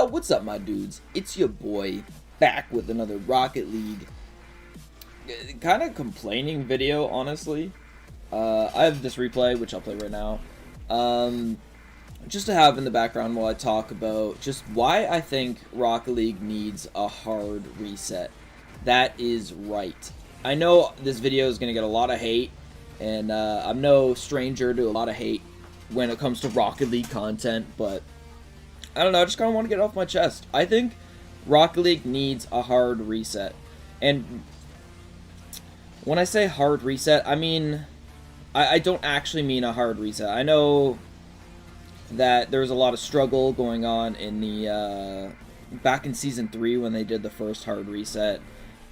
Yo, what's up, my dudes? It's your boy, back with another Rocket League kind of complaining video, honestly. I have this replay, which I'll play right now, just to have in the background while I talk about just why I think Rocket League needs a hard reset. That is right. I know this video is going to get a lot of hate, and I'm no stranger to a lot of hate when it comes to Rocket League content, but I don't know, I just kind of want to get it off my chest. I think Rocket League needs a hard reset. And when I say hard reset, I mean, I don't actually mean a hard reset. I know that there was a lot of struggle going on in the, back in Season 3 when they did the first hard reset.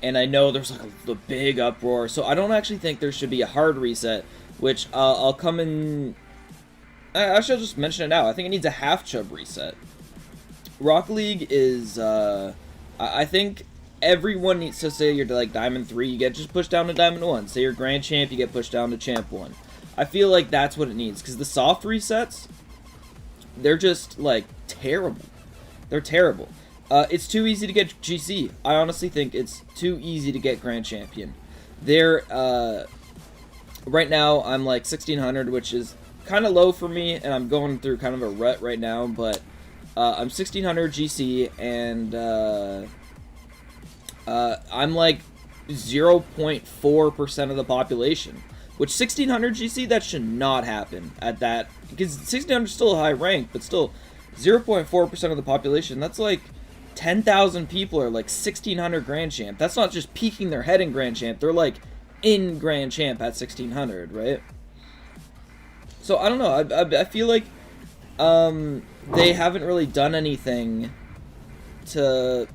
And I know there's like a big uproar. So I don't actually think there should be a hard reset, which I'll come in... I should just mention it now. I think it needs a half chub reset. Rocket League is, I think everyone needs to say you're like Diamond 3, you get just pushed down to Diamond 1. Say you're Grand Champ, you get pushed down to Champ 1. I feel like that's what it needs, because the soft resets, they're just, like, terrible. They're terrible. It's too easy to get GC. I honestly think it's too easy to get Grand Champion. They're, right now, I'm like 1600, which is kind of low for me, and I'm going through kind of a rut right now, but I'm 1600 GC, and I'm like 0.4% of the population, which 1600 GC, that should not happen at that, because 1600 is still a high rank, but still 0.4% of the population, that's like 10,000 people are like 1600 Grand Champ. That's not just peeking their head in Grand Champ, they're like in Grand Champ at 1600, right? So, I don't know, I feel like, they haven't really done anything to,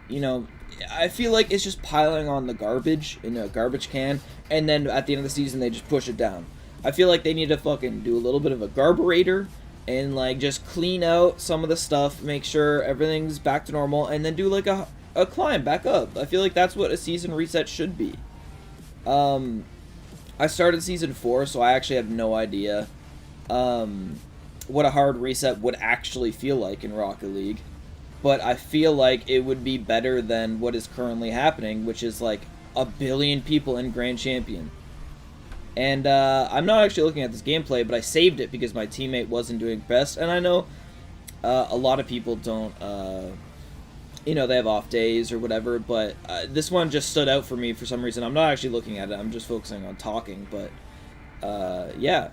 you know, I feel like it's just piling on the garbage in a garbage can, and then at the end of the season, they just push it down. I feel like they need to fucking do a little bit of a garburator, and, like, just clean out some of the stuff, make sure everything's back to normal, and then do, like, a climb back up. I feel like that's what a season reset should be. I started Season 4, so I actually have no idea what a hard reset would actually feel like in Rocket League. But I feel like it would be better than what is currently happening, which is like 1 billion people in Grand Champion. And I'm not actually looking at this gameplay, but I saved it because my teammate wasn't doing best. And I know a lot of people don't, you know, they have off days or whatever, but this one just stood out for me for some reason. I'm not actually looking at it, I'm just focusing on talking, but yeah.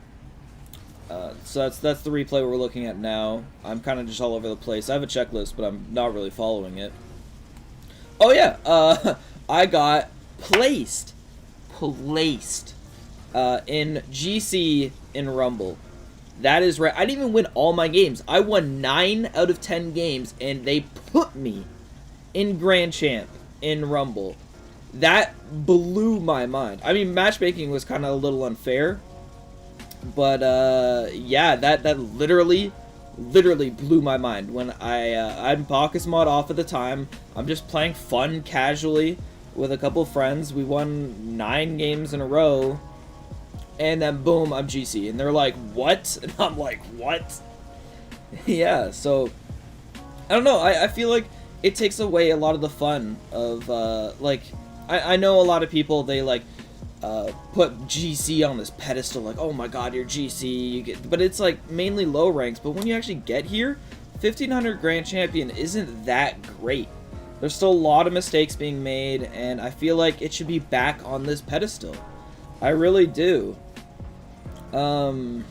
So that's the replay we're looking at now. I'm kind of just all over the place. I have a checklist, but I'm not really following it. Oh yeah, I got placed in GC in Rumble. That is right. I didn't even win all my games. I won 9 out of 10 games, and they put me in Grand Champ in Rumble. That blew my mind. I mean, matchmaking was kind of a little unfair, but yeah, that literally blew my mind when I'm Bacchus mod off at the time. I'm just playing fun casually with a couple friends. We won 9 games in a row, and then boom, I'm GC, and they're like, what? And I'm like, what? Yeah, so I don't know, I feel like it takes away a lot of the fun of like, I know a lot of people, they like put GC on this pedestal, like, oh my god, you're GC, you get, but it's like mainly low ranks. But when you actually get here, 1500 Grand Champion isn't that great. There's still a lot of mistakes being made, and I feel like it should be back on this pedestal. I really do. Yeah,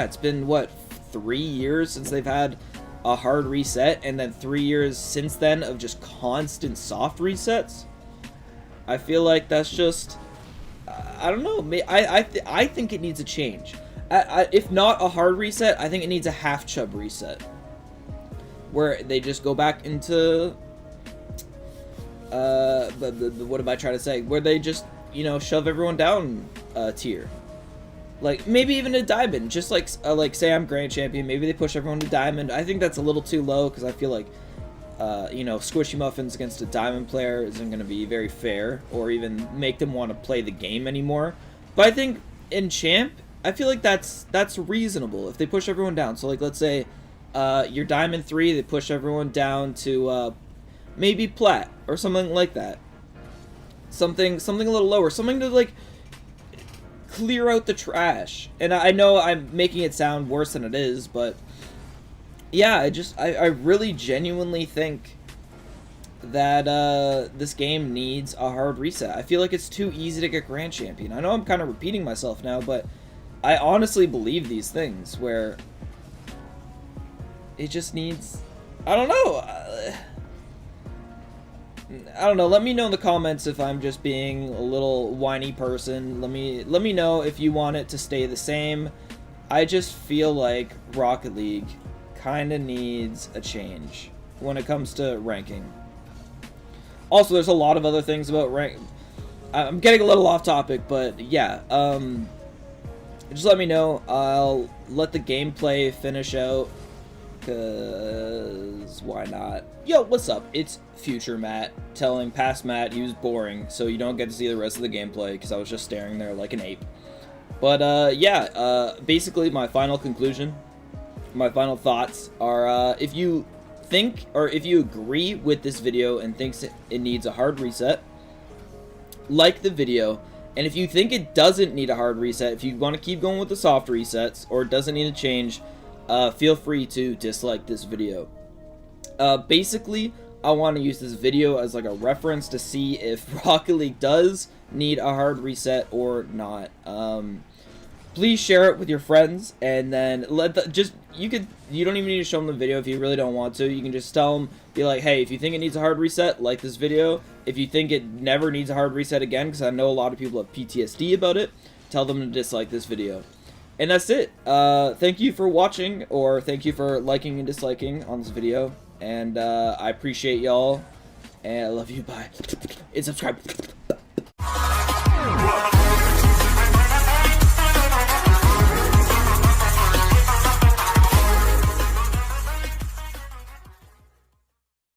it's been what, 3 years since they've had a hard reset, and then 3 years since then of just constant soft resets. I feel like that's just, I don't know. I think it needs a change. If not a hard reset, I think it needs a half chub reset, where they just go back into what am I trying to say? Where they just, you know, shove everyone down a tier. Like maybe even a diamond. Just like say I'm Grand Champion, maybe they push everyone to diamond. I think that's a little too low, because I feel like you know, squishy muffins against a diamond player isn't going to be very fair, or even make them want to play the game anymore. But I think in champ, I feel like that's reasonable if they push everyone down. So like, let's say Your Diamond 3, they push everyone down to maybe Plat or something like that. Something a little lower. Something to, like, clear out the trash. And I know I'm making it sound worse than it is, but yeah, I really genuinely think that this game needs a hard reset. I feel like it's too easy to get Grand Champion. I know I'm kind of repeating myself now, but I honestly believe these things where it just needs, I don't know. I don't know. Let me know in the comments if I'm just being a little whiny person. Let me know if you want it to stay the same. I just feel like Rocket League kind of needs a change when it comes to ranking. Also, there's a lot of other things about rank. I'm getting a little off topic, but yeah. Just let me know. I'll let the gameplay finish out. Cause why not? Yo, what's up? It's future Matt telling past Matt he was boring, so you don't get to see the rest of the gameplay because I was just staring there like an ape. But yeah, basically my final conclusion, my final thoughts are if you think or if you agree with this video and thinks it needs a hard reset, like the video. And if you think it doesn't need a hard reset, if you want to keep going with the soft resets or it doesn't need a change, feel free to dislike this video. Basically, I want to use this video as like a reference to see if Rocket League does need a hard reset or not. Please share it with your friends, and then you don't even need to show them the video if you really don't want to. You can just tell them, be like, hey, if you think it needs a hard reset, like this video. If you think it never needs a hard reset again, because I know a lot of people have PTSD about it, tell them to dislike this video. And that's it. Thank you for watching, or thank you for liking and disliking on this video. And I appreciate y'all, and I love you. Bye. And subscribe.